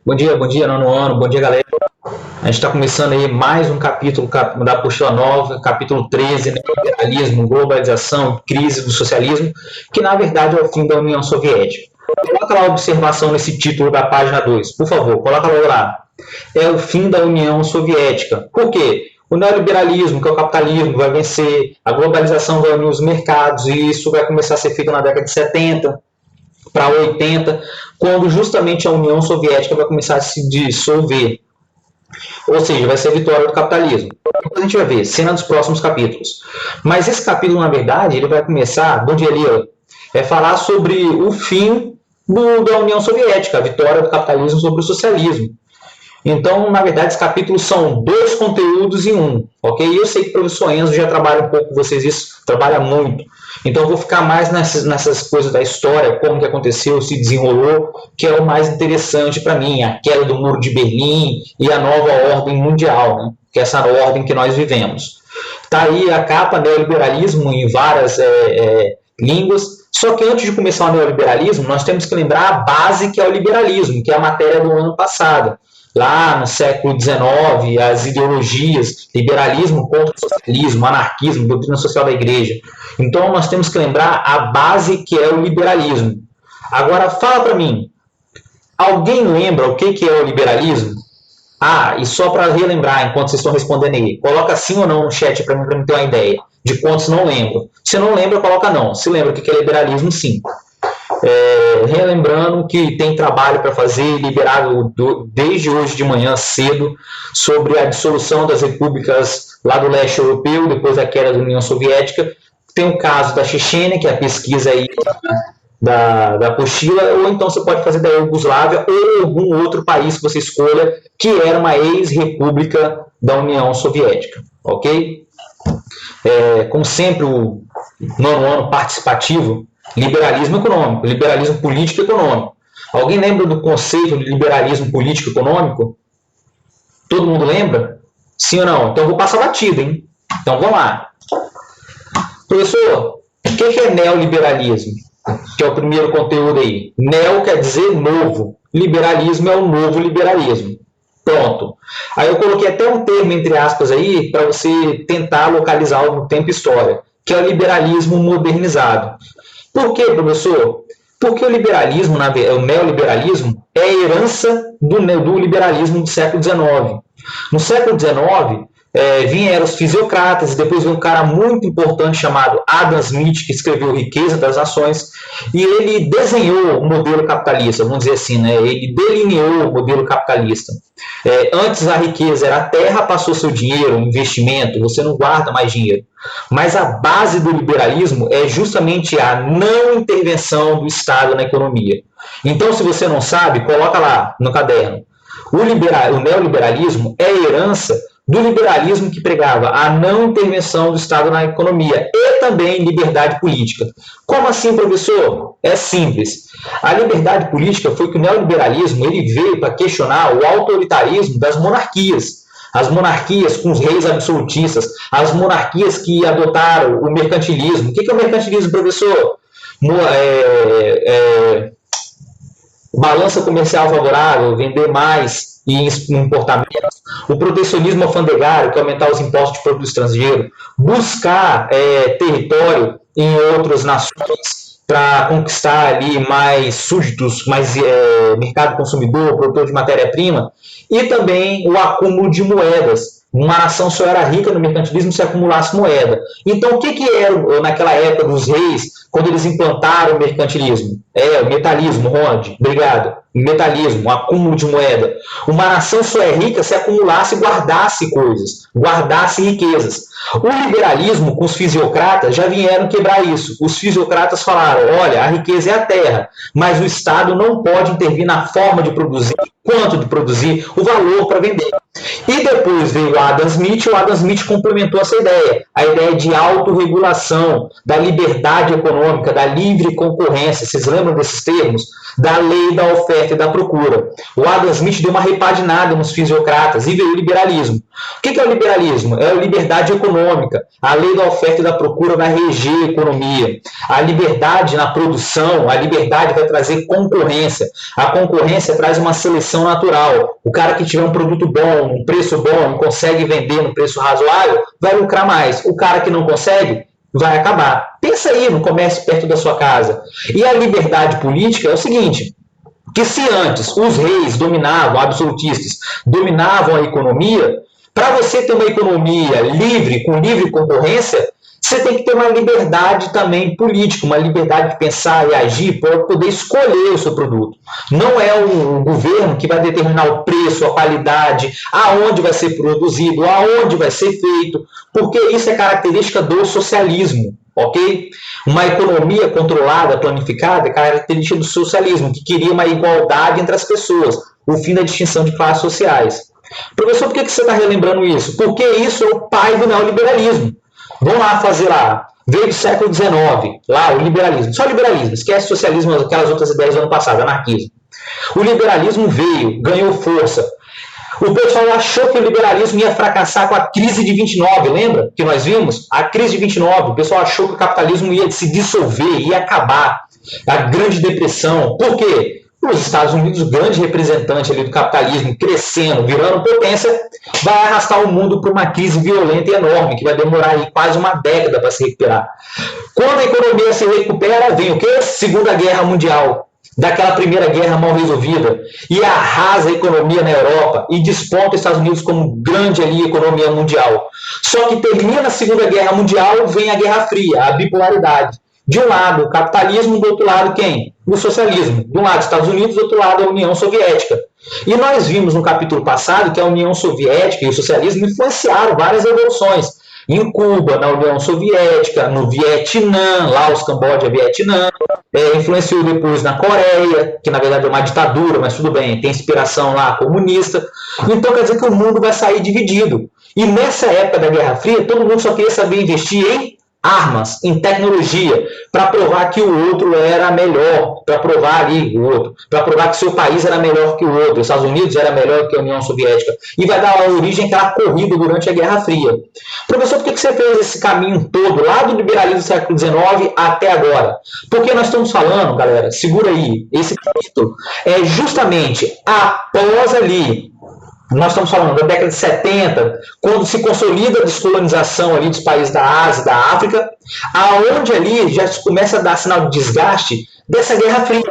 Bom dia, nono ano, bom dia, galera. A gente está começando aí mais um capítulo da apostila nova, capítulo 13, né, liberalismo, globalização, crise do socialismo, que na verdade é o fim da União Soviética. Coloca lá a observação nesse título da página 2, por favor, coloca logo lá. É o fim da União Soviética. Por quê? O neoliberalismo, que é o capitalismo, vai vencer, a globalização vai unir os mercados, e isso vai começar a ser feito na década de 70 para 80, quando justamente a União Soviética vai começar a se dissolver. Ou seja, vai ser a vitória do capitalismo. Depois a gente vai ver, cena dos próximos capítulos. Mas esse capítulo, na verdade, ele vai começar, bom dia, Lila, falar sobre o fim da União Soviética, a vitória do capitalismo sobre o socialismo. Então, na verdade, esses capítulos são dois conteúdos em um, ok? E eu sei que o professor Enzo já trabalha um pouco com vocês isso, trabalha muito. Então, eu vou ficar mais nessas coisas da história, como que aconteceu, se desenrolou, que é o mais interessante para mim, a queda do Muro de Berlim e a nova ordem mundial, né? Que é essa ordem que nós vivemos. Tá aí a capa, neoliberalismo em várias línguas. Só que antes de começar o neoliberalismo, nós temos que lembrar a base que é o liberalismo, que é a matéria do ano passado. Lá no século XIX, as ideologias, liberalismo contra o socialismo, anarquismo, doutrina social da igreja. Então, nós temos que lembrar a base que é o liberalismo. Agora, fala para mim, alguém lembra o que é o liberalismo? Ah, e só para relembrar, enquanto vocês estão respondendo aí, coloca sim ou não no chat para mim ter uma ideia de quantos não lembram. Se não lembra, coloca não. Se lembra o que é liberalismo, sim. Relembrando que tem trabalho para fazer, liberado desde hoje de manhã cedo, sobre a dissolução das repúblicas lá do leste europeu, depois da queda da União Soviética. Tem o caso da Chechênia, que é a pesquisa aí da apostila, ou então você pode fazer da Iugoslávia ou algum outro país que você escolha, que era uma ex-república da União Soviética, ok? Como sempre, o nono ano participativo, liberalismo econômico, liberalismo político e econômico. Alguém lembra do conceito de liberalismo político e econômico? Todo mundo lembra? Sim ou não? Então eu vou passar batida, hein? Então vamos lá. Professor, o que é neoliberalismo? Que é o primeiro conteúdo aí. Neo quer dizer novo. Liberalismo é o novo liberalismo. Pronto. Aí eu coloquei até um termo entre aspas aí para você tentar localizar no tempo e história, que é o liberalismo modernizado. Por quê, professor? Porque o liberalismo, o neoliberalismo, é a herança do liberalismo do século XIX. No século XIX, vieram os fisiocratas, e depois veio um cara muito importante chamado Adam Smith, que escreveu Riqueza das Nações, e ele desenhou o modelo capitalista, vamos dizer assim, né? Ele delineou o modelo capitalista. Antes a riqueza era a terra, passou seu dinheiro, investimento, você não guarda mais dinheiro. Mas a base do liberalismo é justamente a não intervenção do Estado na economia. Então, se você não sabe, coloca lá no caderno. O neoliberalismo é a herança do liberalismo que pregava a não intervenção do Estado na economia e também liberdade política. Como assim, professor? É simples. A liberdade política foi que o neoliberalismo ele veio para questionar o autoritarismo das monarquias. As monarquias com os reis absolutistas, as monarquias que adotaram o mercantilismo. O que é o mercantilismo, professor? Balança comercial favorável, vender mais e importar menos. O protecionismo alfandegário, que é aumentar os impostos de produto estrangeiro. Buscar território em outras nações para conquistar ali mais súditos, mais mercado consumidor, produtor de matéria-prima. E também o acúmulo de moedas. Uma nação só era rica no mercantilismo se acumulasse moeda. Então, o que era naquela época dos reis, quando eles implantaram o mercantilismo? O metalismo, Rond, obrigado. Metalismo, acúmulo de moeda. Uma nação só é rica se acumulasse e guardasse coisas, guardasse riquezas. O liberalismo, com os fisiocratas, já vieram quebrar isso. Os fisiocratas falaram, olha, a riqueza é a terra, mas o Estado não pode intervir na forma de produzir, quanto de produzir, o valor para vender. E depois veio o Adam Smith, e o Adam Smith complementou essa ideia, a ideia de autorregulação, da liberdade econômica, da livre concorrência. Vocês lembram desses termos? Da lei da oferta e da procura. O Adam Smith deu uma repaginada nos fisiocratas e veio o liberalismo. O que é o liberalismo? É a liberdade econômica. A lei da oferta e da procura vai reger a economia. A liberdade na produção, a liberdade vai trazer concorrência. A concorrência traz uma seleção natural. O cara que tiver um produto bom, um preço bom, e consegue vender no preço razoável, vai lucrar mais. O cara que não consegue, vai acabar. Pensa aí no comércio perto da sua casa. E a liberdade política é o seguinte, que se antes os reis dominavam, absolutistas, dominavam a economia, para você ter uma economia livre, com livre concorrência, você tem que ter uma liberdade também política, uma liberdade de pensar e agir para poder escolher o seu produto. Não é o governo que vai determinar o preço, a qualidade, aonde vai ser produzido, aonde vai ser feito, porque isso é característica do socialismo, ok? Uma economia controlada, planificada, é característica do socialismo, que queria uma igualdade entre as pessoas, o fim da distinção de classes sociais. Professor, por que você está relembrando isso? Porque isso é o pai do neoliberalismo. Vamos lá fazer lá. Veio do século XIX, lá o liberalismo. Só liberalismo, esquece socialismo, aquelas outras ideias do ano passado, anarquismo. O liberalismo veio, ganhou força. O pessoal achou que o liberalismo ia fracassar com a crise de 29, lembra que nós vimos? A crise de 29, o pessoal achou que o capitalismo ia se dissolver, ia acabar. A Grande Depressão. Por quê? Os Estados Unidos, o grande representante ali do capitalismo, crescendo, virando potência, vai arrastar o mundo para uma crise violenta e enorme, que vai demorar aí quase uma década para se recuperar. Quando a economia se recupera, vem o quê? Segunda Guerra Mundial. Daquela Primeira Guerra mal resolvida, e arrasa a economia na Europa, e desponta os Estados Unidos como grande ali economia mundial. Só que termina a Segunda Guerra Mundial, vem a Guerra Fria, a bipolaridade. De um lado, o capitalismo, do outro lado, quem? O socialismo. De um lado, Estados Unidos, do outro lado, a União Soviética. E nós vimos no capítulo passado que a União Soviética e o socialismo influenciaram várias revoluções. Em Cuba, na União Soviética, no Vietnã, Laos, Camboja, Vietnã. Influenciou depois na Coreia, que na verdade é uma ditadura, mas tudo bem, tem inspiração lá comunista. Então quer dizer que o mundo vai sair dividido. E nessa época da Guerra Fria, todo mundo só queria saber investir em armas, em tecnologia, para provar que o outro era melhor, para provar ali o outro, para provar que seu país era melhor que o outro, os Estados Unidos era melhor que a União Soviética, e vai dar origem àquela corrida durante a Guerra Fria. Professor, por que você fez esse caminho todo, lá do liberalismo do século XIX até agora? Porque nós estamos falando, galera, segura aí, esse capítulo é justamente após ali, nós estamos falando da década de 70, quando se consolida a descolonização ali dos países da Ásia e da África, aonde ali já começa a dar sinal de desgaste dessa Guerra Fria.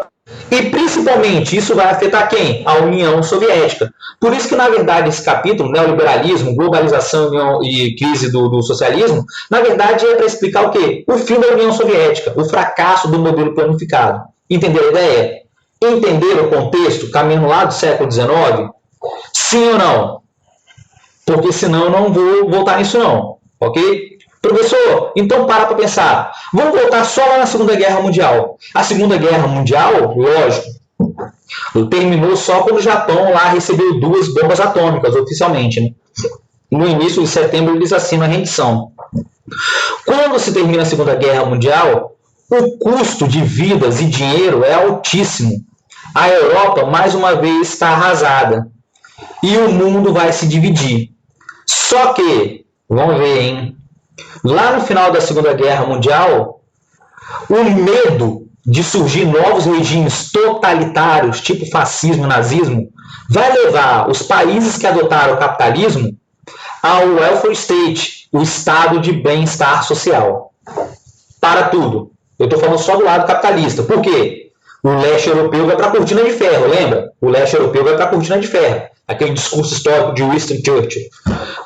E principalmente isso vai afetar quem? A União Soviética. Por isso que, na verdade, esse capítulo, neoliberalismo, globalização e crise do socialismo, na verdade é para explicar o quê? O fim da União Soviética, o fracasso do modelo planificado. Entenderam a ideia? Entenderam o contexto, caminhando lá do século XIX? Sim ou não? Porque senão eu não vou voltar nisso não, ok? Professor, então para pensar. Vamos voltar só lá na Segunda Guerra Mundial. A Segunda Guerra Mundial, lógico, terminou só quando o Japão lá recebeu 2 bombas atômicas, oficialmente. Né? No início de setembro eles assinam a rendição. Quando se termina a Segunda Guerra Mundial, o custo de vidas e dinheiro é altíssimo. A Europa, mais uma vez, está arrasada. E o mundo vai se dividir. Só que, vamos ver, hein? Lá no final da Segunda Guerra Mundial, o medo de surgir novos regimes totalitários, tipo fascismo e nazismo, vai levar os países que adotaram o capitalismo ao welfare state, o estado de bem-estar social. Para tudo. Eu estou falando só do lado capitalista. Por quê? O leste europeu vai para a cortina de ferro, lembra? O leste europeu vai para a cortina de ferro. Aquele discurso histórico de Winston Churchill.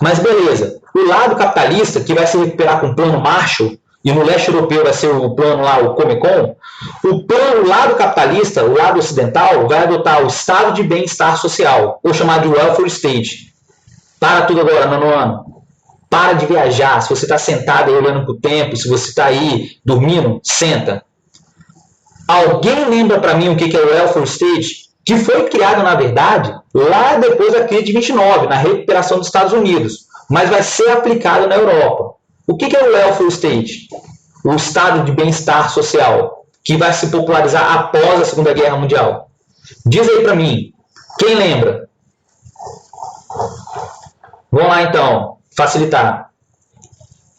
Mas beleza, o lado capitalista, que vai se recuperar com o plano Marshall, e no leste europeu vai ser o plano lá, o Comecon, o lado capitalista, o lado ocidental, vai adotar o estado de bem-estar social, ou chamado de welfare state. Para tudo agora, nono ano. Para de viajar. Se você está sentado aí olhando para o tempo, se você está aí dormindo, senta. Alguém lembra para mim o que é o welfare state? que foi criado, na verdade, lá depois da crise de 29, na recuperação dos Estados Unidos, mas vai ser aplicado na Europa. O que é o welfare state? O estado de bem-estar social, que vai se popularizar após a Segunda Guerra Mundial. Diz aí para mim, quem lembra? Vamos lá então, facilitar.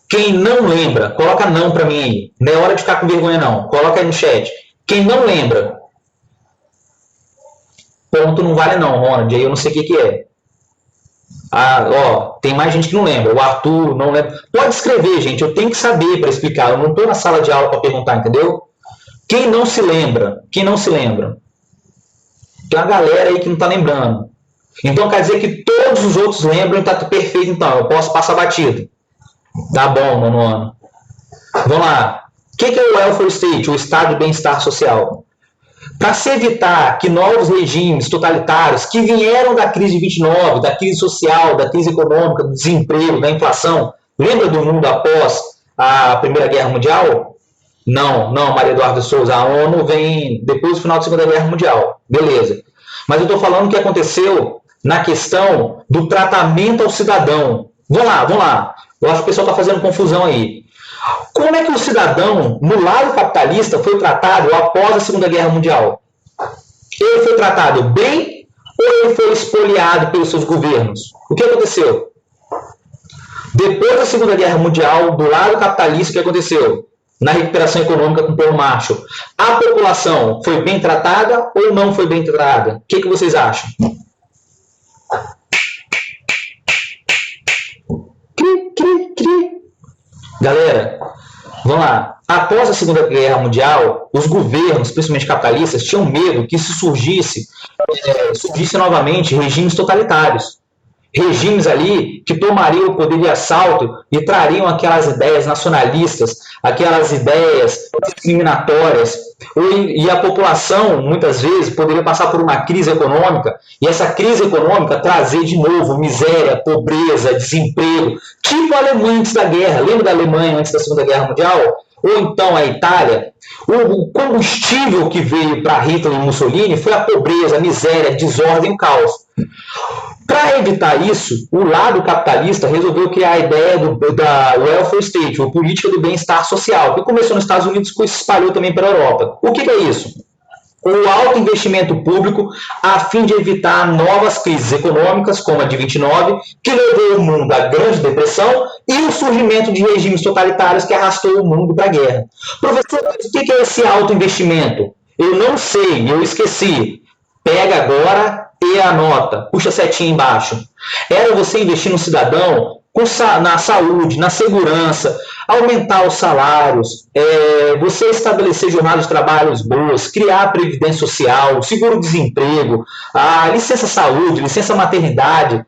Quem não lembra, coloca não para mim aí. Não é hora de ficar com vergonha não, coloca aí no chat. Quem não lembra? Ponto não vale não, Ronald, aí eu não sei o que é. Tem mais gente que não lembra. O Arthur não lembra. Pode escrever, gente, eu tenho que saber para explicar. Eu não estou na sala de aula para perguntar, entendeu? Quem não se lembra? Quem não se lembra? Tem uma galera aí que não está lembrando. Então quer dizer que todos os outros lembram e está perfeito, então. Eu posso passar batido. Tá bom, nono ano. Vamos lá. O que é o welfare state, o estado de bem-estar social? Para se evitar que novos regimes totalitários que vieram da crise de 29, da crise social, da crise econômica, do desemprego, da inflação, lembra do mundo após a Primeira Guerra Mundial? Não, Maria Eduarda Souza, a ONU vem depois do final da Segunda Guerra Mundial, beleza. Mas eu estou falando o que aconteceu na questão do tratamento ao cidadão. Vamos lá. Eu acho que o pessoal está fazendo confusão aí. Como é que o cidadão, no lado capitalista, foi tratado após a Segunda Guerra Mundial? Ele foi tratado bem ou ele foi espoliado pelos seus governos? O que aconteceu? Depois da Segunda Guerra Mundial, do lado capitalista, o que aconteceu? Na recuperação econômica com o Paulo Marshall, a população foi bem tratada ou não foi bem tratada? O que vocês acham? Galera, vamos lá. Após a Segunda Guerra Mundial, os governos, principalmente capitalistas, tinham medo que se surgisse novamente regimes totalitários. Regimes ali que tomariam o poder de assalto e trariam aquelas ideias nacionalistas, aquelas ideias discriminatórias. E a população, muitas vezes, poderia passar por uma crise econômica, e essa crise econômica trazer de novo miséria, pobreza, desemprego, tipo a Alemanha antes da guerra. Lembra da Alemanha antes da Segunda Guerra Mundial? Ou então a Itália? O combustível que veio para Hitler e Mussolini foi a pobreza, a miséria, a desordem e o caos. Para evitar isso, o lado capitalista resolveu criar a ideia da welfare state, ou política do bem-estar social, que começou nos Estados Unidos e se espalhou também pela Europa. O que é isso? O alto investimento público a fim de evitar novas crises econômicas, como a de 29, que levou o mundo à Grande Depressão, e o surgimento de regimes totalitários que arrastou o mundo para a guerra. Professor, o que é esse alto investimento? Eu não sei, eu esqueci. Pega agora e anota, puxa a setinha embaixo. Era você investir no cidadão na saúde, na segurança, aumentar os salários, você estabelecer jornadas de trabalho boas, criar a previdência social, seguro-desemprego, a licença saúde, licença maternidade,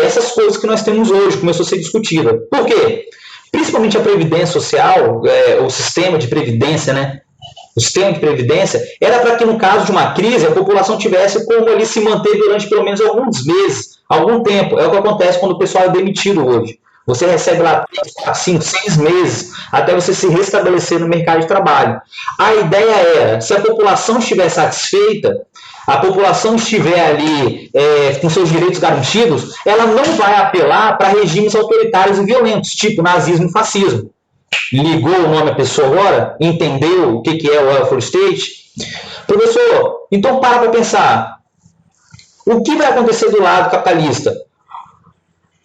essas coisas que nós temos hoje, começou a ser discutida. Por quê? Principalmente a previdência social, o sistema de previdência, né? O sistema de previdência era para que, no caso de uma crise, a população tivesse como ali se manter durante pelo menos alguns meses, algum tempo. É o que acontece quando o pessoal é demitido hoje. Você recebe lá 3, 4, 5, 6 meses até você se restabelecer no mercado de trabalho. A ideia era, se a população estiver satisfeita, a população estiver ali com seus direitos garantidos, ela não vai apelar para regimes autoritários e violentos, tipo nazismo e fascismo. Ligou o nome à pessoa agora? Entendeu o que é o welfare state? Professor, então para pensar. O que vai acontecer do lado capitalista?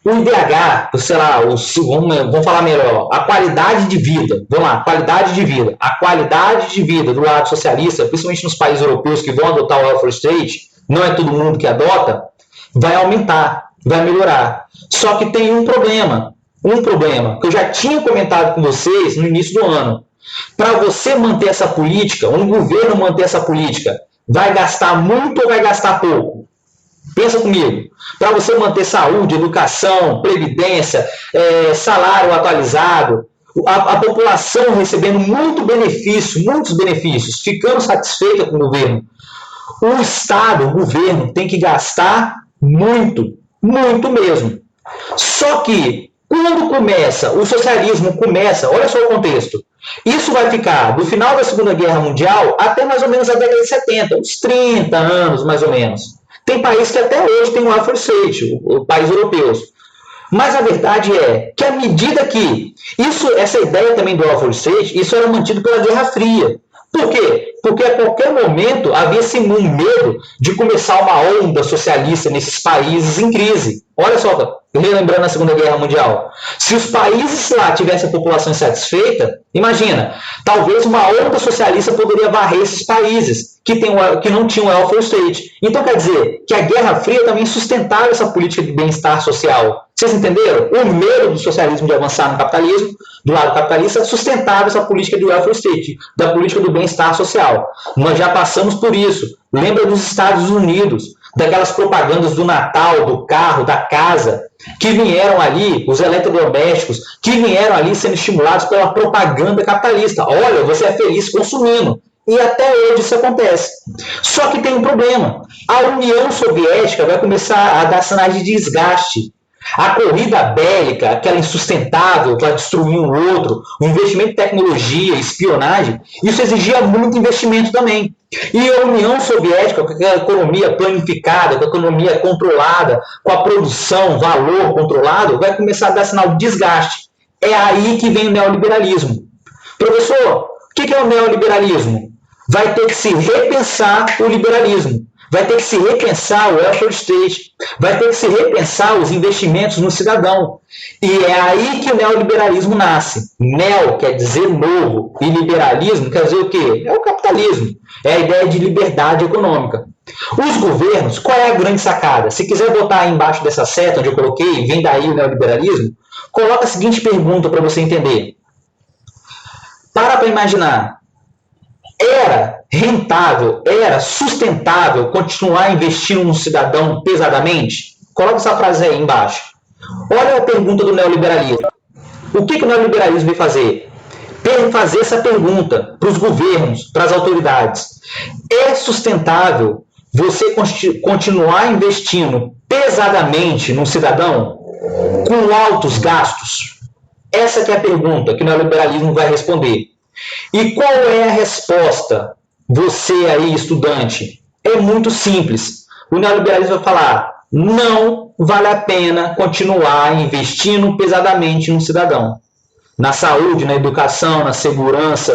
O IDH, sei lá, vamos falar melhor, a qualidade de vida. Vamos lá, qualidade de vida. A qualidade de vida do lado socialista, principalmente nos países europeus que vão adotar o welfare state, não é todo mundo que adota, vai aumentar, vai melhorar. Só que tem um problema que eu já tinha comentado com vocês no início do ano. Para você manter essa política, um governo manter essa política, vai gastar muito ou vai gastar pouco? Pensa comigo. Para você manter saúde, educação, previdência, salário atualizado, a população recebendo muitos benefícios, ficando satisfeita com o governo. O Estado, o governo, tem que gastar muito mesmo. Só que quando o socialismo começa, olha só o contexto, Isso vai ficar do final da Segunda Guerra Mundial até mais ou menos a década de 70, uns 30 anos mais ou menos. Tem países que até hoje tem o welfare state, países europeus. Mas a verdade é que à medida que essa ideia também do welfare state, isso era mantido pela Guerra Fria. Por quê? Porque a qualquer momento havia esse medo de começar uma onda socialista nesses países em crise. Olha só, relembrando a Segunda Guerra Mundial. Se os países lá tivessem a população insatisfeita, imagina, talvez uma onda socialista poderia varrer esses países que não tinham welfare state. Então quer dizer que a Guerra Fria também sustentava essa política de bem-estar social. Vocês entenderam? O medo do socialismo de avançar no capitalismo, do lado capitalista, sustentava essa política de welfare state, da política do bem-estar social. Nós já passamos por isso. Lembra dos Estados Unidos, daquelas propagandas do Natal, do carro, da casa, que vieram ali, os eletrodomésticos, que vieram ali sendo estimulados pela propaganda capitalista. Olha, você é feliz consumindo. E até hoje isso acontece. Só que tem um problema. A União Soviética vai começar a dar sinais de desgaste. A corrida bélica, aquela insustentável para destruir um outro, o investimento em tecnologia, espionagem, isso exigia muito investimento também. E a União Soviética, com aquela economia planificada, com a economia controlada, com a produção, valor controlado, vai começar a dar sinal de desgaste. É aí que vem o neoliberalismo. Professor, o que é o neoliberalismo? Vai ter que se repensar o liberalismo. Vai ter que se repensar o welfare state, vai ter que se repensar os investimentos no cidadão. E é aí que o neoliberalismo nasce. Neo quer dizer novo, e liberalismo quer dizer o quê? É o capitalismo, é a ideia de liberdade econômica. Os governos, qual é a grande sacada? Se quiser botar aí embaixo dessa seta onde eu coloquei, vem daí o neoliberalismo, coloca a seguinte pergunta para você entender. Para imaginar. Era rentável, era sustentável continuar investindo no cidadão pesadamente? Coloca essa frase aí embaixo. Olha a pergunta do neoliberalismo. O que o neoliberalismo veio fazer? Veio fazer essa pergunta para os governos, para as autoridades. É sustentável você continuar investindo pesadamente no cidadão com altos gastos? Essa que é a pergunta que o neoliberalismo vai responder. E qual é a resposta? Você aí, estudante, é muito simples. O neoliberalismo vai falar, não vale a pena continuar investindo pesadamente no cidadão. Na saúde, na educação, na segurança,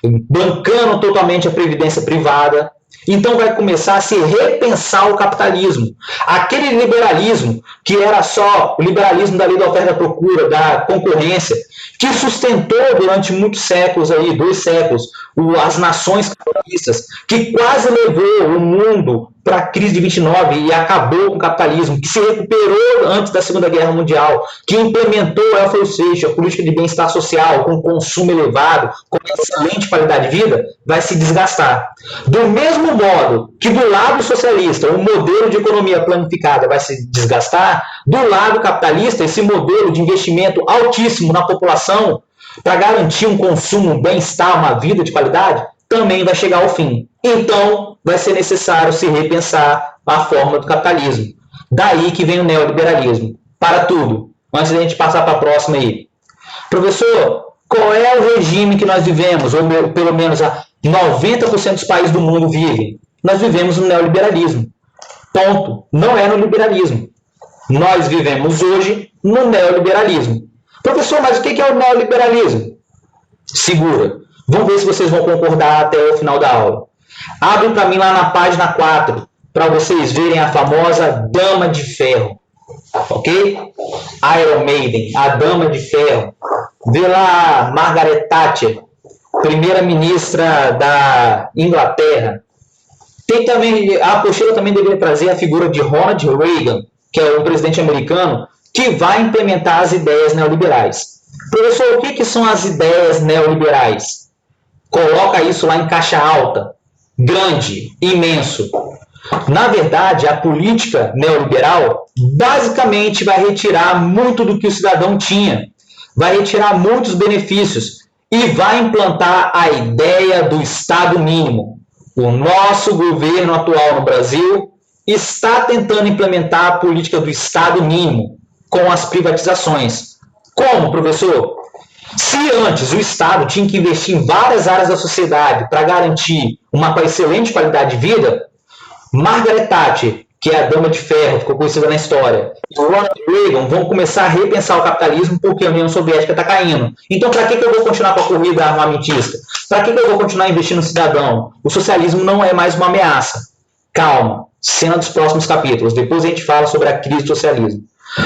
bancando totalmente a previdência privada. Então vai começar a se repensar o capitalismo. Aquele liberalismo que era só o liberalismo da lei da oferta e da procura, da concorrência, que sustentou durante muitos séculos, 2 séculos, as nações capitalistas, que quase levou o mundo para a crise de 29 e acabou com o capitalismo, que se recuperou antes da Segunda Guerra Mundial, que implementou o welfare state, a política de bem-estar social, com consumo elevado, com excelente qualidade de vida, vai se desgastar. Do mesmo modo que do lado socialista, o modelo de economia planificada vai se desgastar, do lado capitalista, esse modelo de investimento altíssimo na população para garantir um consumo, um bem-estar, uma vida de qualidade, também vai chegar ao fim. Então, vai ser necessário se repensar a forma do capitalismo. Daí que vem o neoliberalismo. Para tudo. Antes da gente passar para a próxima aí. Professor, qual é o regime que nós vivemos, ou pelo menos 90% dos países do mundo vivem? Nós vivemos no neoliberalismo. Ponto. Não é no liberalismo. Nós vivemos hoje no neoliberalismo. Professor, mas o que é o neoliberalismo? Segura. Vamos ver se vocês vão concordar até o final da aula. Abre para mim lá na página 4, para vocês verem a famosa Dama de Ferro. Ok? Iron Maiden, a Dama de Ferro. Vê lá a Margaret Thatcher, primeira-ministra da Inglaterra. Tem também, a apostila também deveria trazer a figura de Ronald Reagan, que é o presidente americano, que vai implementar as ideias neoliberais. Professor, o que são as ideias neoliberais? Coloca isso lá em caixa alta, grande, imenso. Na verdade, a política neoliberal basicamente vai retirar muito do que o cidadão tinha, vai retirar muitos benefícios e vai implantar a ideia do Estado mínimo. O nosso governo atual no Brasil está tentando implementar a política do Estado mínimo com as privatizações. Como, professor? Se antes o Estado tinha que investir em várias áreas da sociedade para garantir uma excelente qualidade de vida, Margaret Thatcher, que é a dama de ferro, ficou conhecida na história, e Ronald Reagan vão começar a repensar o capitalismo porque a União Soviética está caindo. Então, para que eu vou continuar com a corrida armamentista? Para que eu vou continuar investindo no cidadão? O socialismo não é mais uma ameaça. Calma, cena dos próximos capítulos. Depois a gente fala sobre a crise do socialismo.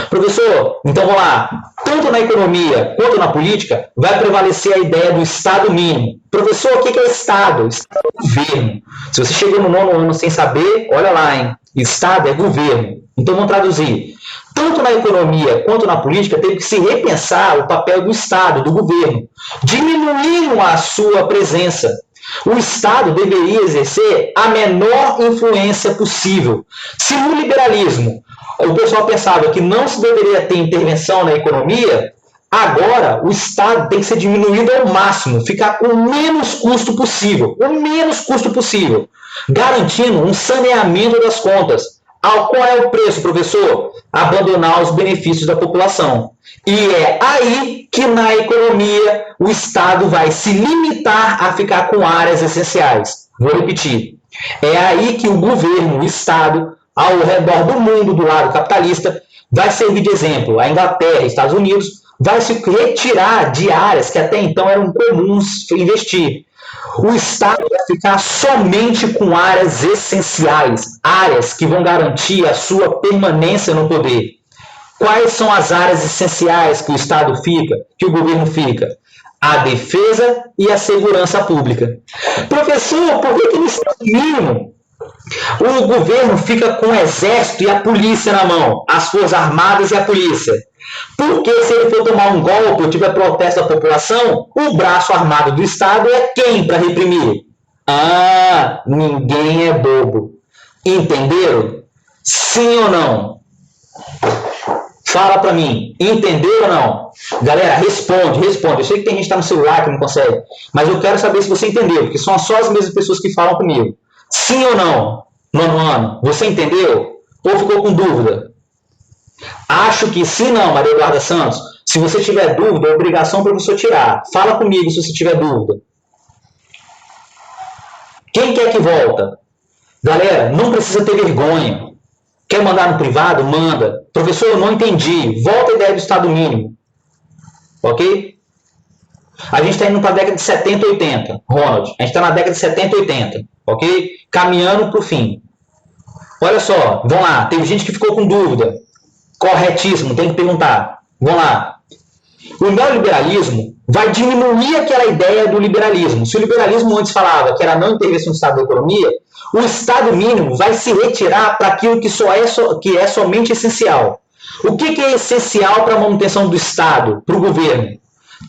Professor, então vamos lá. Tanto na economia quanto na política, vai prevalecer a ideia do Estado mínimo. Professor, o que é Estado? Estado é governo. Se você chegou no 9º ano sem saber, olha lá, hein? Estado é governo. Então vamos traduzir. Tanto na economia quanto na política, teve que se repensar o papel do Estado, do governo. Diminuíram a sua presença. O Estado deveria exercer a menor influência possível. Se no liberalismo o pessoal pensava que não se deveria ter intervenção na economia, agora o Estado tem que ser diminuído ao máximo, ficar com o menos custo possível, garantindo um saneamento das contas. Qual é o preço, professor? Abandonar os benefícios da população. E é aí que na economia o Estado vai se limitar a ficar com áreas essenciais. Vou repetir. É aí que o governo, o Estado, ao redor do mundo, do lado capitalista, vai servir de exemplo. A Inglaterra e Estados Unidos vai se retirar de áreas que até então eram comuns investir. O Estado vai ficar somente com áreas essenciais, áreas que vão garantir a sua permanência no poder. Quais são as áreas essenciais que o Estado fica, que o governo fica? A defesa e a segurança pública. Professor, por que no Estado mínimo o governo fica com o exército e a polícia na mão, as forças armadas e a polícia? Porque se ele for tomar um golpe ou tiver protesto da população, o braço armado do Estado é quem para reprimir? Ninguém é bobo. Entenderam? Sim ou não? Fala para mim, entendeu ou não? Galera, responde. Eu sei que tem gente que está no celular que não consegue, mas eu quero saber se você entendeu, porque são só as mesmas pessoas que falam comigo. Sim ou não? 9º ano, você entendeu? Ou ficou com dúvida? Acho que sim, não, Maria Eduarda Santos. Se você tiver dúvida, é obrigação para o professor tirar. Fala comigo se você tiver dúvida. Quem quer que volta? Galera, não precisa ter vergonha. Quer mandar no privado? Manda. Professor, eu não entendi. Volta a ideia do Estado mínimo. Ok? A gente está indo para a década de 70 e 80. Ronald, a gente está na década de 70 e 80. Ok? Caminhando para o fim. Olha só, vamos lá. Teve gente que ficou com dúvida. Corretíssimo, tem que perguntar. Vamos lá. O neoliberalismo vai diminuir aquela ideia do liberalismo. Se o liberalismo antes falava que era não intervenção do Estado na economia, o Estado mínimo vai se retirar para aquilo que é somente essencial. O que é essencial para a manutenção do Estado, para o governo?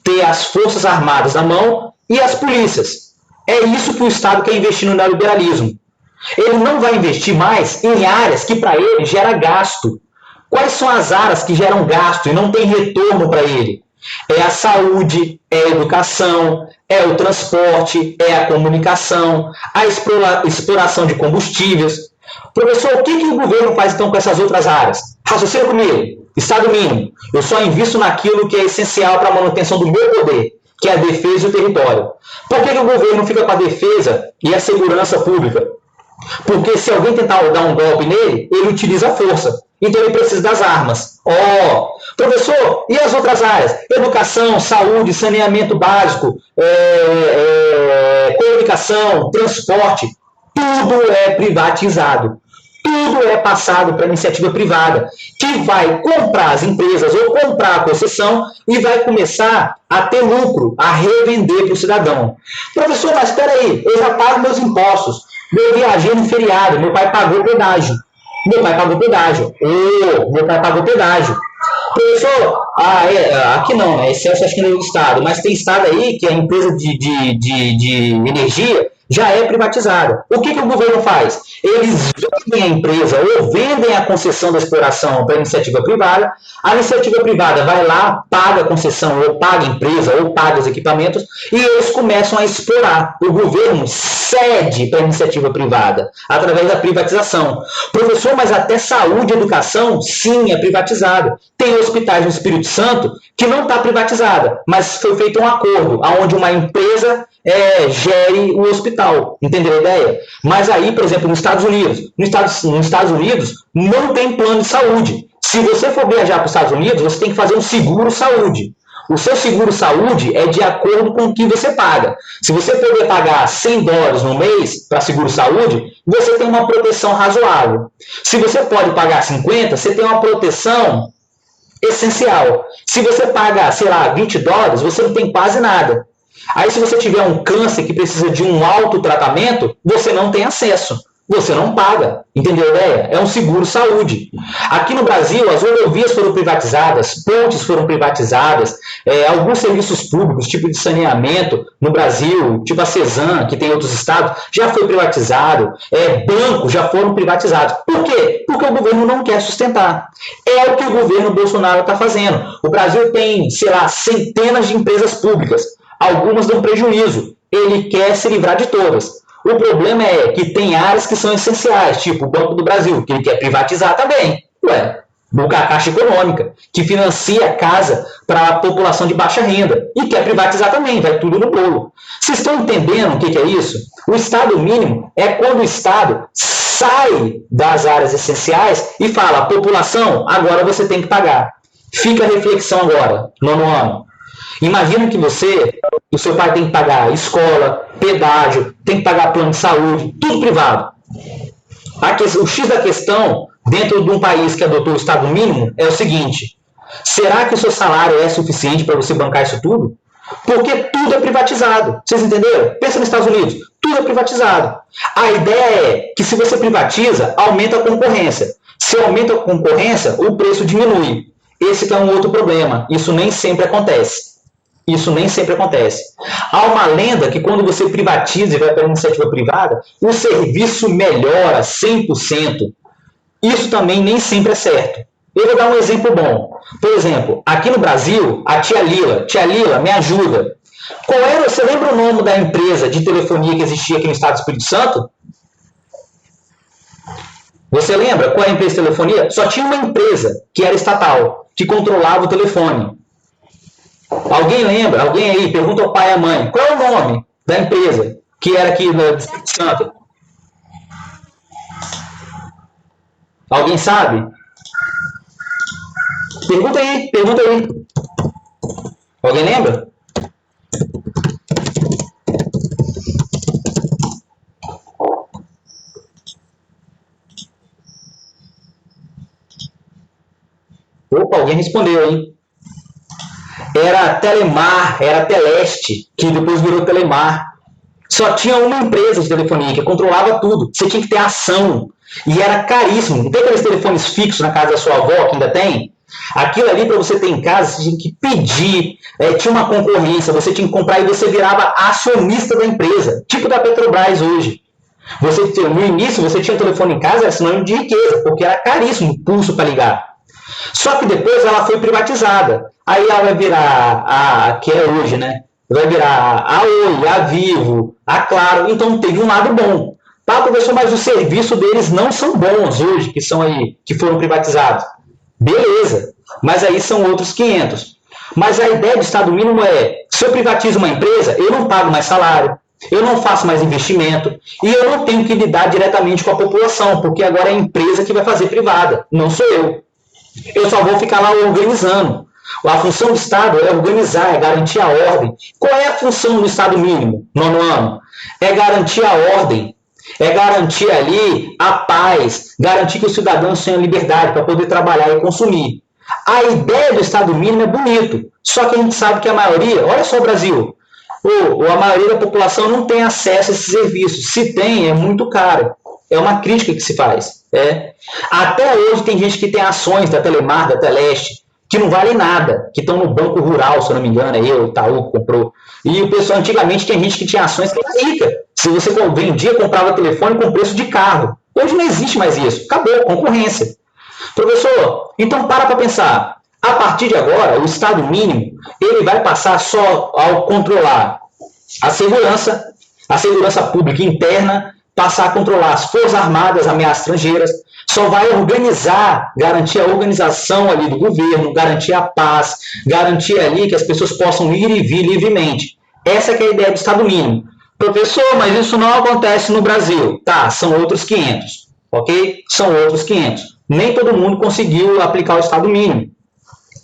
Ter as forças armadas na mão e as polícias. É isso que o Estado quer investir no neoliberalismo. Ele não vai investir mais em áreas que para ele gera gasto. Quais são as áreas que geram gasto e não tem retorno para ele? É a saúde, é a educação, é o transporte, é a comunicação, a exploração de combustíveis. Professor, o que o governo faz então com essas outras áreas? Raciocina comigo. Estado mínimo. Eu só invisto naquilo que é essencial para a manutenção do meu poder, que é a defesa e o território. Por que o governo fica com a defesa e a segurança pública? Porque se alguém tentar dar um golpe nele, ele utiliza a força. Então ele precisa das armas. Professor, e as outras áreas? Educação, saúde, saneamento básico, comunicação, transporte. Tudo é privatizado. Tudo é passado para a iniciativa privada, que vai comprar as empresas ou comprar a concessão e vai começar a ter lucro, a revender para o cidadão. Professor, mas espera aí, eu já pago meus impostos. Eu viajei no feriado, meu pai pagou pedágio. Meu pai pagou pedágio. Professor, aqui não, né? Esse é acho que não é do Estado, mas tem Estado aí que a empresa de energia já é privatizada. O que o governo faz? Eles vendem a empresa ou vendem a concessão da exploração para a iniciativa privada. A iniciativa privada vai lá, paga a concessão, ou paga a empresa, ou paga os equipamentos, e eles começam a explorar. O governo cede para a iniciativa privada, através da privatização. Professor, mas até saúde e educação, sim, é privatizado. tem hospitais no Espírito Santo que não está privatizada, mas foi feito um acordo onde uma empresa gere o hospital. Entendeu a ideia? Mas aí, por exemplo, nos Estados Unidos não tem plano de saúde. Se você for viajar para os Estados Unidos, você tem que fazer um seguro-saúde. O seu seguro-saúde é de acordo com o que você paga. Se você poder pagar $100 no mês para seguro-saúde, você tem uma proteção razoável. Se você pode pagar 50, você tem uma proteção essencial. Se você paga, sei lá, $20, você não tem quase nada. Aí, se você tiver um câncer que precisa de um autotratamento, você não tem acesso. Você não paga. Entendeu a ideia? É um seguro-saúde. Aqui no Brasil, as rodovias foram privatizadas, pontes foram privatizadas, alguns serviços públicos, tipo de saneamento, no Brasil, tipo a Cesan, que tem em outros estados, já foi privatizado, bancos já foram privatizados. Por quê? Porque o governo não quer sustentar. É o que o governo Bolsonaro está fazendo. O Brasil tem, sei lá, centenas de empresas públicas. Algumas dão prejuízo. Ele quer se livrar de todas. O problema é que tem áreas que são essenciais, tipo o Banco do Brasil, que ele quer privatizar também. A Caixa Econômica, que financia casa para a população de baixa renda. E quer privatizar também, vai tudo no bolo. Vocês estão entendendo o que é isso? O Estado mínimo é quando o Estado sai das áreas essenciais e fala, população, agora você tem que pagar. Fica a reflexão agora, nono ano. Imagina que o seu pai tem que pagar escola, pedágio, tem que pagar plano de saúde, tudo privado. O X da questão, dentro de um país que adotou o Estado mínimo, é o seguinte: será que o seu salário é suficiente para você bancar isso tudo? Porque tudo é privatizado. Vocês entenderam? Pensa nos Estados Unidos, tudo é privatizado. A ideia é que se você privatiza, aumenta a concorrência. Se aumenta a concorrência, o preço diminui. Esse que é um outro problema. Isso nem sempre acontece. Há uma lenda que quando você privatiza e vai para a iniciativa privada, o serviço melhora 100%. Isso também nem sempre é certo. Eu vou dar um exemplo bom. Por exemplo, aqui no Brasil, a tia Lila, me ajuda. Você lembra o nome da empresa de telefonia que existia aqui no estado do Espírito Santo? Você lembra qual é a empresa de telefonia? Só tinha uma empresa que era estatal, que controlava o telefone. Alguém lembra? Alguém aí? Pergunta ao pai e à mãe. Qual é o nome da empresa que era aqui no Espírito Santo? Alguém sabe? Pergunta aí. Alguém lembra? Opa, alguém respondeu, hein? Era a Telemar, era a Teleste, que depois virou Telemar. Só tinha uma empresa de telefonia que controlava tudo. Você tinha que ter ação. E era caríssimo. Não tem aqueles telefones fixos na casa da sua avó, que ainda tem? Aquilo ali, para você ter em casa, você tinha que pedir. Tinha uma concorrência, você tinha que comprar e você virava acionista da empresa. Tipo da Petrobras hoje. No início, você tinha um telefone em casa, era sinônimo de riqueza, porque era caríssimo o pulso para ligar. Só que depois ela foi privatizada. Aí ela vai virar a que é hoje, né? Vai virar a Oi, a Vivo, a Claro. Então teve um lado bom. Tá, professor, mas o serviço deles não são bons hoje, que foram privatizados. Beleza, mas aí são outros 500. Mas a ideia do Estado mínimo é, se eu privatizo uma empresa, eu não pago mais salário, eu não faço mais investimento, e eu não tenho que lidar diretamente com a população, porque agora é a empresa que vai fazer privada, não sou eu. Eu só vou ficar lá organizando. A função do Estado é organizar, é garantir a ordem. Qual é a função do Estado mínimo, nono ano? É garantir a ordem, é garantir ali a paz, garantir que os cidadãos tenham liberdade para poder trabalhar e consumir. A ideia do Estado mínimo é bonito, só que a gente sabe que a maioria, olha só o Brasil, a maioria da população não tem acesso a esses serviços. Se tem, é muito caro. É uma crítica que se faz. Até hoje tem gente que tem ações da Telemar, da Teleste, que não valem nada, que estão no Banco Rural, se eu não me engano, o Itaú comprou. E o pessoal, antigamente, tinha gente que tinha ações que era rica. Se você vendia, comprava telefone com preço de carro. Hoje não existe mais isso. Acabou, concorrência. Professor, então para pensar. A partir de agora, o Estado mínimo, ele vai passar só ao controlar a segurança pública interna, passar a controlar as forças armadas, ameaças estrangeiras, só vai organizar, garantir a organização ali do governo, garantir a paz, garantir ali que as pessoas possam ir e vir livremente. Essa que é a ideia do Estado mínimo. Professor, mas isso não acontece no Brasil. Tá, são outros 500, ok? São outros 500. Nem todo mundo conseguiu aplicar o Estado mínimo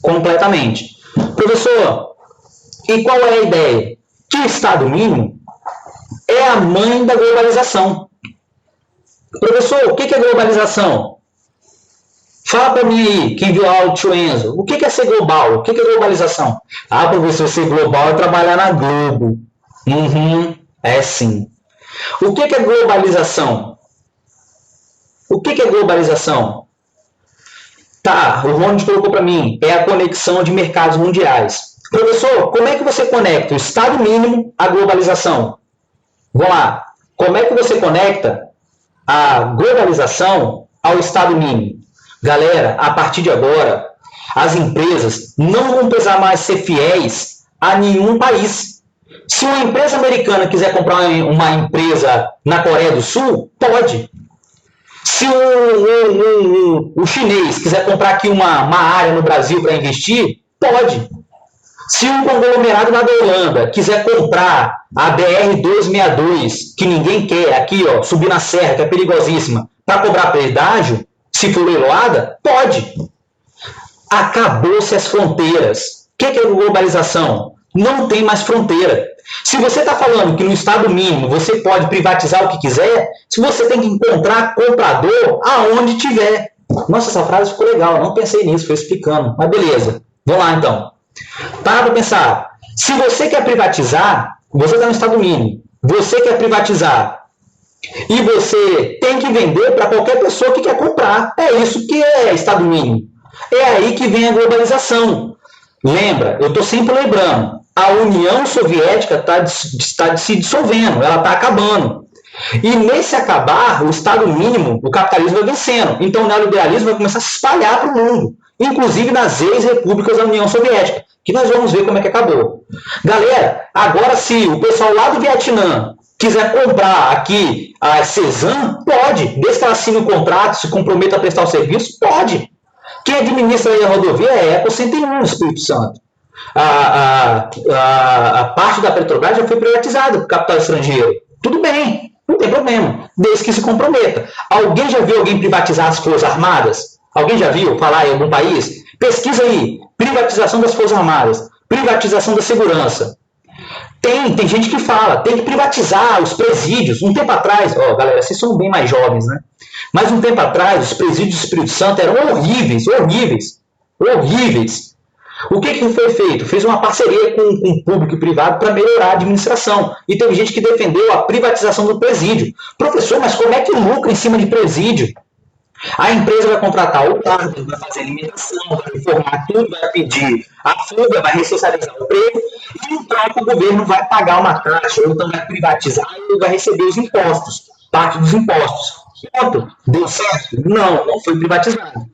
completamente. Professor, e qual é a ideia? Que o Estado mínimo é a mãe da globalização. Professor, o que é globalização? Fala para mim aí, quem viu a aula do tio Enzo, o que é ser global? O que é globalização? Ah, professor, ser global é trabalhar na Globo. É sim. O que é globalização? O que é globalização? Tá, o Ronald colocou para mim, é a conexão de mercados mundiais. Professor, como é que você conecta o Estado mínimo à globalização? Vamos lá. Como é que você conecta a globalização ao Estado mínimo? Galera, a partir de agora, as empresas não vão precisar mais ser fiéis a nenhum país. Se uma empresa americana quiser comprar uma empresa na Coreia do Sul, pode. Se o chinês quiser comprar aqui uma área no Brasil para investir, pode. Se um conglomerado lá da Holanda quiser comprar a BR-262, que ninguém quer, aqui, ó, subir na serra, que é perigosíssima, para cobrar pedágio, se for leiloada, pode. Acabou-se as fronteiras. O que é globalização? Não tem mais fronteira. Se você está falando que no Estado mínimo você pode privatizar o que quiser, se você tem que encontrar comprador aonde tiver. Nossa, essa frase ficou legal, eu não pensei nisso, foi explicando. Mas beleza, vamos lá então. Para pensar, se você quer privatizar, você está no Estado mínimo, você quer privatizar e você tem que vender para qualquer pessoa que quer comprar. É isso que é Estado mínimo. É aí que vem a globalização. Lembra, eu estou sempre lembrando, a União Soviética está se dissolvendo, ela está acabando. E nesse acabar, o Estado mínimo, o capitalismo vai vencendo. Então o neoliberalismo vai começar a se espalhar para o mundo, inclusive nas ex-repúblicas da União Soviética, que nós vamos ver como é que acabou. Galera, agora se o pessoal lá do Vietnã quiser comprar aqui a Cezanne, pode. Desde que ela assine o contrato, se comprometa a prestar o serviço, pode. Quem administra aí a rodovia é a Eco 101 no Espírito Santo. A parte da Petrobras já foi privatizada por capital estrangeiro. Tudo bem, não tem problema, desde que se comprometa. Alguém já viu alguém privatizar as Forças Armadas? Alguém já viu falar em algum país? Pesquisa aí, privatização das Forças Armadas, privatização da segurança. Tem gente que fala, tem que privatizar os presídios. Um tempo atrás, galera, vocês são bem mais jovens, né? Mas um tempo atrás, os presídios do Espírito Santo eram horríveis. O que foi feito? Fez uma parceria com público e privado para melhorar a administração. E teve gente que defendeu a privatização do presídio. Professor, mas como é que lucra em cima de presídio? A empresa vai contratar o guarda, vai fazer alimentação, vai informar tudo, vai pedir a fuga, vai ressocializar o preço, e o próprio governo vai pagar uma taxa, ou então vai privatizar e vai receber os impostos, parte dos impostos. Ponto. Deu certo? Não foi privatizado.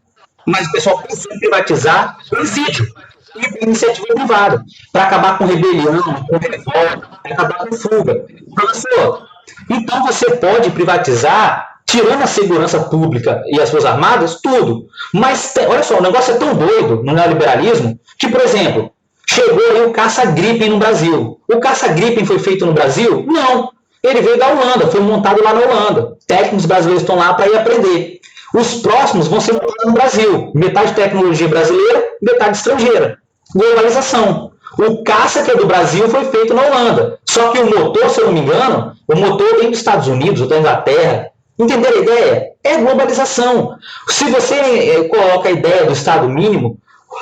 Mas o pessoal pensou em privatizar presídio e iniciativa privada, para acabar com rebelião, com revolta, para acabar com fuga. Professor, então você pode privatizar tirando a segurança pública e as Forças Armadas, tudo. Mas, olha só, o negócio é tão doido no neoliberalismo que, por exemplo, chegou aí o caça-gripen no Brasil. O caça-gripen foi feito no Brasil? Não. Ele veio da Holanda, foi montado lá na Holanda. Técnicos brasileiros estão lá para ir aprender. Os próximos vão ser montados no Brasil. Metade tecnologia brasileira, metade estrangeira. Globalização. O caça que é do Brasil foi feito na Holanda. Só que o motor, se eu não me engano, o motor vem dos Estados Unidos ou da Inglaterra. Entenderam a ideia? É globalização. Se você coloca a ideia do Estado mínimo,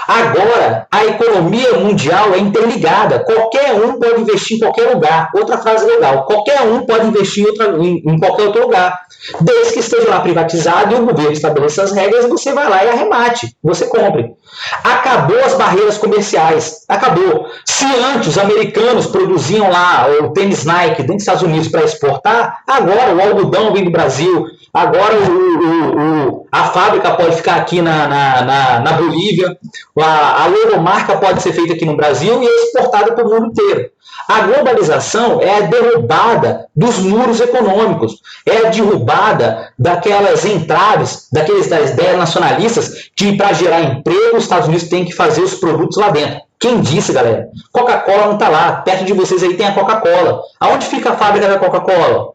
agora a economia mundial é interligada. Qualquer um pode investir em qualquer lugar. Outra frase legal. Qualquer um pode investir em qualquer outro lugar. Desde que esteja lá privatizado e o governo estabeleça as regras, você vai lá e arremate. Você compre. Acabou as barreiras comerciais. Acabou. Se antes os americanos produziam lá o tênis Nike dentro dos Estados Unidos para exportar, agora o algodão vem do Brasil, Agora a fábrica pode ficar aqui na Bolívia, a logomarca pode ser feita aqui no Brasil e exportada para o mundo inteiro. A globalização é a derrubada dos muros econômicos, é a derrubada daquelas entraves, das ideias nacionalistas de para gerar emprego, os Estados Unidos têm que fazer os produtos lá dentro. Quem disse, galera? Coca-Cola não está lá. Perto de vocês aí tem a Coca-Cola. Aonde fica a fábrica da Coca-Cola?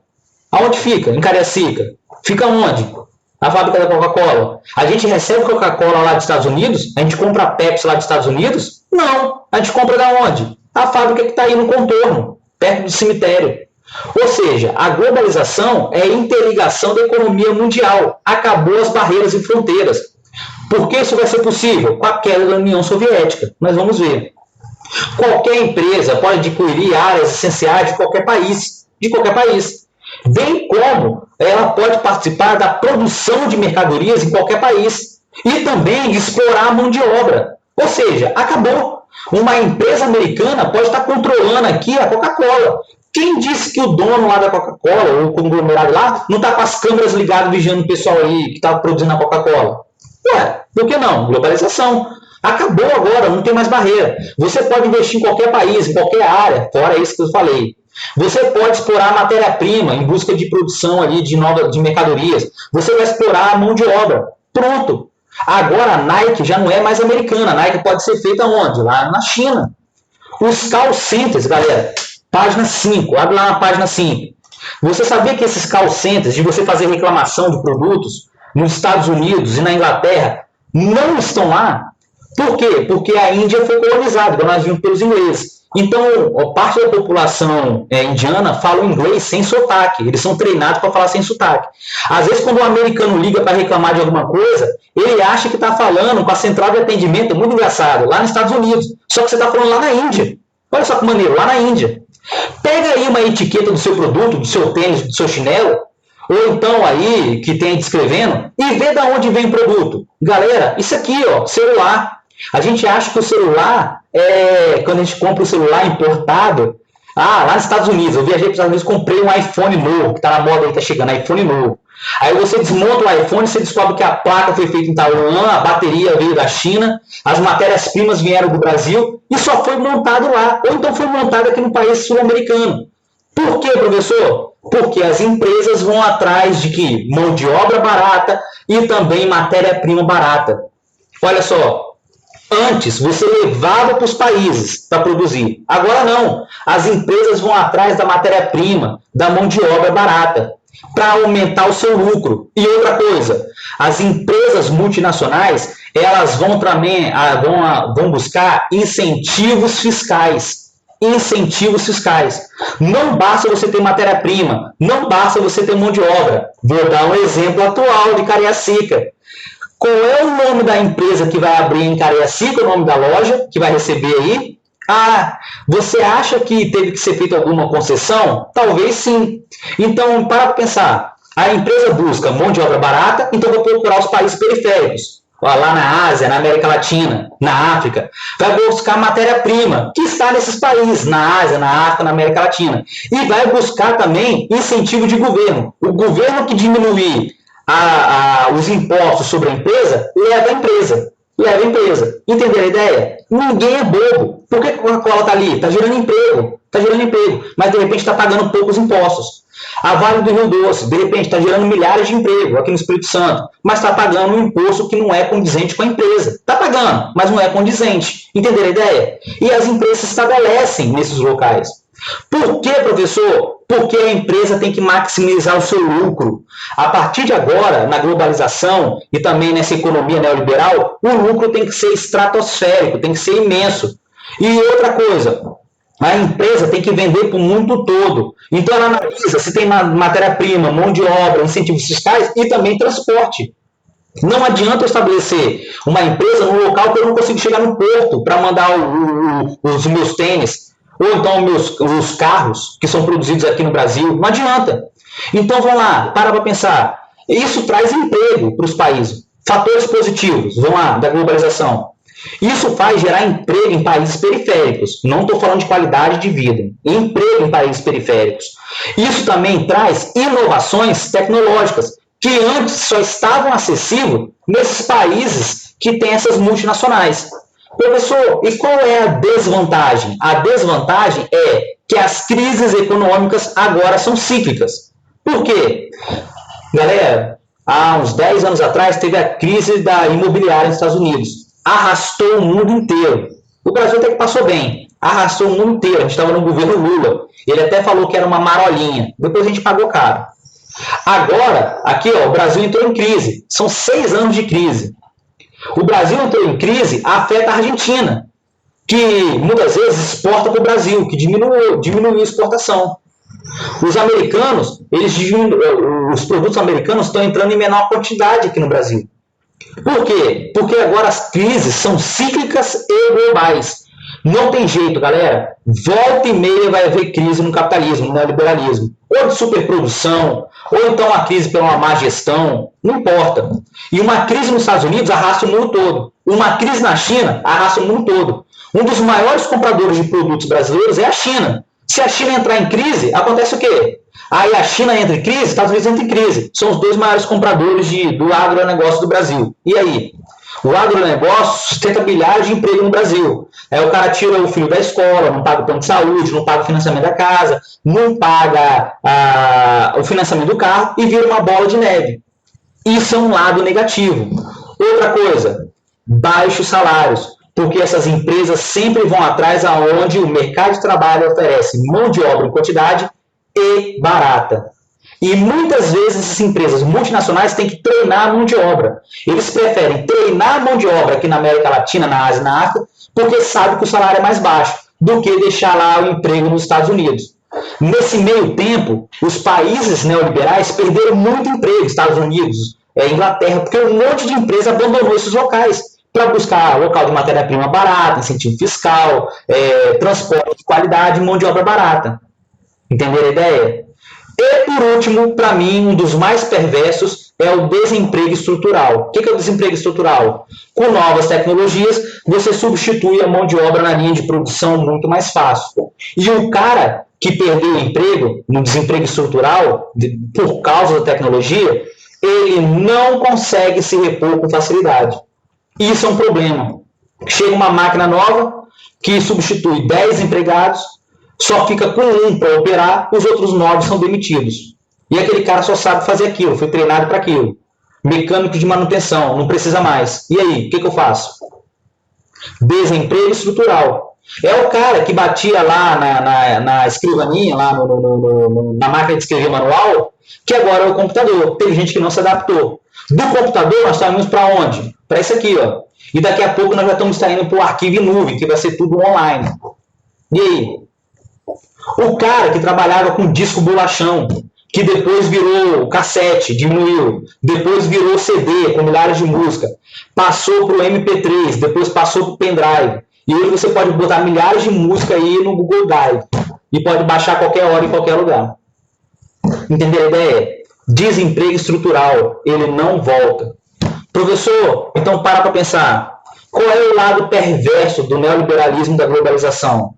Aonde fica? Em Cariacica. Fica onde? A fábrica da Coca-Cola. A gente recebe Coca-Cola lá dos Estados Unidos? A gente compra a Pepsi lá dos Estados Unidos? Não. A gente compra da onde? A fábrica que está aí no contorno, perto do cemitério. Ou seja, a globalização é a interligação da economia mundial. Acabou as barreiras e fronteiras. Por que isso vai ser possível? Com a queda da União Soviética. Nós vamos ver. Qualquer empresa pode adquirir áreas essenciais de qualquer país. Bem como ela pode participar da produção de mercadorias em qualquer país. E também explorar a mão de obra. Ou seja, acabou. Uma empresa americana pode estar controlando aqui a Coca-Cola. Quem disse que o dono lá da Coca-Cola, ou o conglomerado lá, não está com as câmeras ligadas vigiando o pessoal aí que está produzindo a Coca-Cola? Ué, por que não? Globalização. Acabou agora, não tem mais barreira. Você pode investir em qualquer país, em qualquer área, fora isso que eu falei. Você pode explorar matéria-prima em busca de produção ali de mercadorias. Você vai explorar a mão de obra. Pronto. Agora a Nike já não é mais americana. A Nike pode ser feita onde? Lá na China. Os call centers, galera, página 5. Abre lá na página 5. Você sabia que esses call centers, de você fazer reclamação de produtos nos Estados Unidos e na Inglaterra, não estão lá? Por quê? Porque a Índia foi colonizada, como nós vimos pelos ingleses. Então, parte da população indiana fala inglês sem sotaque. Eles são treinados para falar sem sotaque. Às vezes, quando um americano liga para reclamar de alguma coisa, ele acha que está falando com a central de atendimento, muito engraçado, lá nos Estados Unidos. Só que você está falando lá na Índia. Olha só que maneiro, lá na Índia. Pega aí uma etiqueta do seu produto, do seu tênis, do seu chinelo, ou então aí, que tem descrevendo, e vê de onde vem o produto. Galera, isso aqui, ó, celular. A gente acha que o celular, quando a gente compra o celular importado, lá nos Estados Unidos, eu viajei para os Estados Unidos, comprei um iPhone novo, que está na moda aí, está chegando, iPhone novo. Aí você desmonta o iPhone, você descobre que a placa foi feita em Taiwan, a bateria veio da China, as matérias-primas vieram do Brasil e só foi montado lá, ou então foi montado aqui no país sul-americano. Por quê, professor? Porque as empresas vão atrás de que mão de obra barata e também matéria-prima barata. Olha só. Antes, você levava para os países para produzir. Agora não. As empresas vão atrás da matéria-prima, da mão de obra barata, para aumentar o seu lucro. E outra coisa, as empresas multinacionais, elas vão também vão buscar incentivos fiscais. Incentivos fiscais. Não basta você ter matéria-prima, não basta você ter mão de obra. Vou dar um exemplo atual de Cariacica. Qual é o nome da empresa que vai abrir em Cariacica, o nome da loja que vai receber aí? Você acha que teve que ser feita alguma concessão? Talvez sim. Então, para pensar. A empresa busca mão de obra barata, então vai procurar os países periféricos. Lá na Ásia, na América Latina, na África. Vai buscar matéria-prima, que está nesses países, na Ásia, na África, na América Latina. E vai buscar também incentivo de governo. O governo que diminuir os impostos sobre a empresa, leva a empresa. Entenderam a ideia? Ninguém é bobo. Por que a Coca-Cola está ali? Está gerando emprego. Mas de repente está pagando poucos impostos. A Vale do Rio Doce, de repente, está gerando milhares de empregos aqui no Espírito Santo, mas está pagando um imposto que não é condizente com a empresa. Está pagando, mas não é condizente. Entenderam a ideia? E as empresas se estabelecem nesses locais. Por que, professor? Porque a empresa tem que maximizar o seu lucro. A partir de agora, na globalização e também nessa economia neoliberal, o lucro tem que ser estratosférico, tem que ser imenso. E outra coisa, a empresa tem que vender para o mundo todo. Então ela analisa se tem matéria-prima, mão de obra, incentivos fiscais e também transporte. Não adianta eu estabelecer uma empresa no local que eu não consigo chegar no porto para mandar os meus tênis. Ou então os carros que são produzidos aqui no Brasil. Não adianta. Então, vamos lá, para pensar. Isso traz emprego para os países. Fatores positivos, vamos lá, da globalização. Isso faz gerar emprego em países periféricos. Não estou falando de qualidade de vida. Emprego em países periféricos. Isso também traz inovações tecnológicas. que antes só estavam acessíveis nesses países que têm essas multinacionais. Professor, e qual é a desvantagem? A desvantagem é que as crises econômicas agora são cíclicas. Por quê? Galera, há uns 10 anos atrás teve a crise da imobiliária nos Estados Unidos. Arrastou o mundo inteiro. O Brasil até que passou bem. Arrastou o mundo inteiro. A gente estava no governo Lula. Ele até falou que era uma marolinha. Depois a gente pagou caro. Agora, aqui, ó, o Brasil entrou em crise. São 6 anos de crise. O Brasil entrou em crise, afeta a Argentina, que muitas vezes exporta para o Brasil, que diminuiu a exportação. Os americanos, os produtos americanos estão entrando em menor quantidade aqui no Brasil. Por quê? Porque agora as crises são cíclicas e globais. Não tem jeito, galera. Volta e meia vai haver crise no capitalismo, no neoliberalismo. Ou de superprodução, ou então uma crise pela uma má gestão, não importa. E uma crise nos Estados Unidos arrasta o mundo todo. Uma crise na China arrasta o mundo todo. Um dos maiores compradores de produtos brasileiros é a China. Se a China entrar em crise, acontece o quê? Aí a China entra em crise, os Estados Unidos entram em crise. São os dois maiores compradores do agronegócio do Brasil. E aí? O agronegócio sustenta milhares de empregos no Brasil. Aí o cara tira o filho da escola, não paga o plano de saúde, não paga o financiamento da casa, não paga o financiamento do carro e vira uma bola de neve. Isso é um lado negativo. Outra coisa, baixos salários, porque essas empresas sempre vão atrás aonde o mercado de trabalho oferece mão de obra em quantidade e barata. E muitas vezes essas empresas multinacionais têm que treinar a mão de obra. Eles preferem treinar a mão de obra aqui na América Latina, na Ásia e na África, porque sabem que o salário é mais baixo, do que deixar lá o emprego nos Estados Unidos. Nesse meio tempo, os países neoliberais perderam muito emprego, Estados Unidos, Inglaterra, porque um monte de empresa abandonou esses locais para buscar local de matéria-prima barata, incentivo fiscal, transporte de qualidade, mão de obra barata. Entenderam a ideia? E, por último, para mim, um dos mais perversos é o desemprego estrutural. O que é o desemprego estrutural? Com novas tecnologias, você substitui a mão de obra na linha de produção muito mais fácil. E o cara que perdeu o emprego, no desemprego estrutural, por causa da tecnologia, ele não consegue se repor com facilidade. Isso é um problema. Chega uma máquina nova que substitui 10 empregados, só fica com um para operar, os outros 9 são demitidos. E aquele cara só sabe fazer aquilo, foi treinado para aquilo. Mecânico de manutenção, não precisa mais. E aí, o que eu faço? Desemprego estrutural. É o cara que batia lá na escrivaninha, lá na máquina de escrever manual, que agora é o computador. Teve gente que não se adaptou. Do computador, nós estamos para onde? Para isso aqui, ó. E daqui a pouco nós já estamos saindo para o arquivo em nuvem, que vai ser tudo online. E aí? O cara que trabalhava com disco bolachão, que depois virou cassete, diminuiu, depois virou CD com milhares de música, passou para o MP3, depois passou para o pendrive, e hoje você pode botar milhares de música aí no Google Drive, e pode baixar a qualquer hora, em qualquer lugar. Entendeu a ideia? Desemprego estrutural, ele não volta. Professor, então para pensar, qual é o lado perverso do neoliberalismo e da globalização?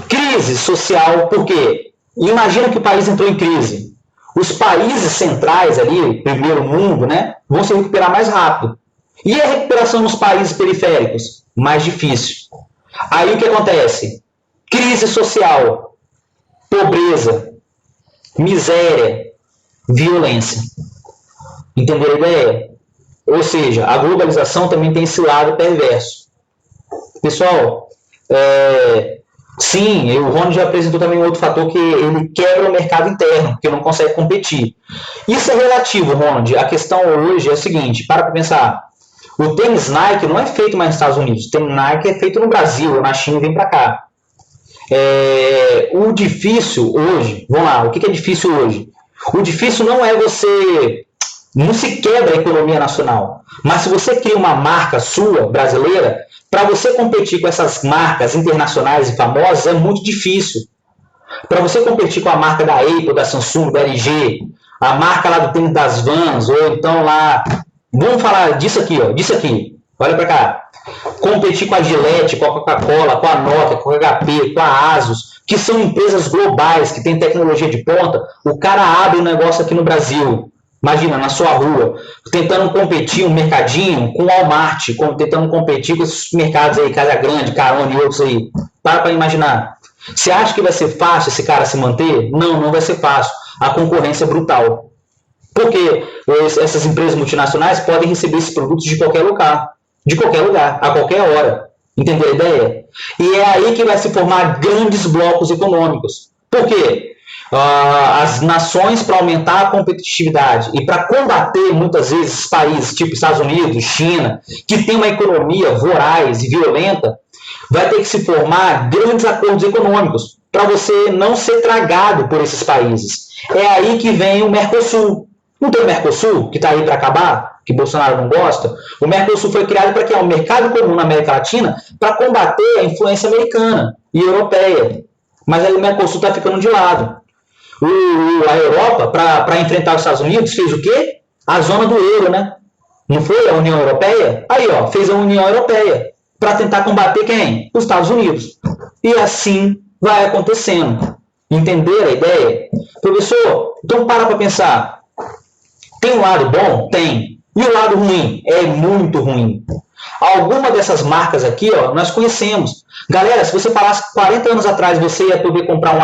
Crise social, por quê? Imagina que o país entrou em crise. Os países centrais ali, primeiro mundo, né, vão se recuperar mais rápido. E a recuperação nos países periféricos? Mais difícil. Aí o que acontece? Crise social, pobreza, miséria, violência. Entenderam a ideia? Ou seja, a globalização também tem esse lado perverso. Pessoal, sim, o Rony já apresentou também um outro fator que ele quebra o mercado interno, porque não consegue competir. Isso é relativo, Rony. A questão hoje é o seguinte, para pensar. O tênis Nike não é feito mais nos Estados Unidos. O tênis Nike é feito no Brasil, na China e vem para cá. O difícil hoje, vamos lá, o que é difícil hoje? O difícil não é você... Não se quebra a economia nacional. Mas se você cria uma marca sua, brasileira, para você competir com essas marcas internacionais e famosas é muito difícil. Para você competir com a marca da Apple, da Samsung, da LG, a marca lá do tênis das Vans, ou então lá... Vamos falar disso aqui, ó, disso aqui. Olha para cá. Competir com a Gillette, com a Coca-Cola, com a Nokia, com a HP, com a Asus, que são empresas globais, que têm tecnologia de ponta. O cara abre um negócio aqui no Brasil. Imagina, na sua rua, tentando competir um mercadinho com o Walmart, tentando competir com esses mercados aí, Casa Grande, Carone e outros aí. Para imaginar. Você acha que vai ser fácil esse cara se manter? Não, não vai ser fácil. A concorrência é brutal. Porque essas empresas multinacionais podem receber esses produtos de qualquer lugar, a qualquer hora. Entendeu a ideia? E é aí que vai se formar grandes blocos econômicos. Por quê? As nações, para aumentar a competitividade e para combater muitas vezes países tipo Estados Unidos, China, que tem uma economia voraz e violenta, vai ter que se formar grandes acordos econômicos para você não ser tragado por esses países. É aí que vem o Mercosul. Não tem o Mercosul, que está aí para acabar, que Bolsonaro não gosta? O Mercosul foi criado para criar um mercado comum na América Latina para combater a influência americana e europeia. Mas aí o Mercosul está ficando de lado. A Europa, para enfrentar os Estados Unidos, fez o quê? A zona do euro, né? Não foi a União Europeia? Aí, ó, fez a União Europeia para tentar combater quem? Os Estados Unidos. E assim vai acontecendo. Entenderam a ideia? Professor, então para pensar. Tem um lado bom? Tem. E o lado ruim? É muito ruim. Alguma dessas marcas aqui, ó, nós conhecemos. Galera, se você falasse 40 anos atrás, você ia poder comprar um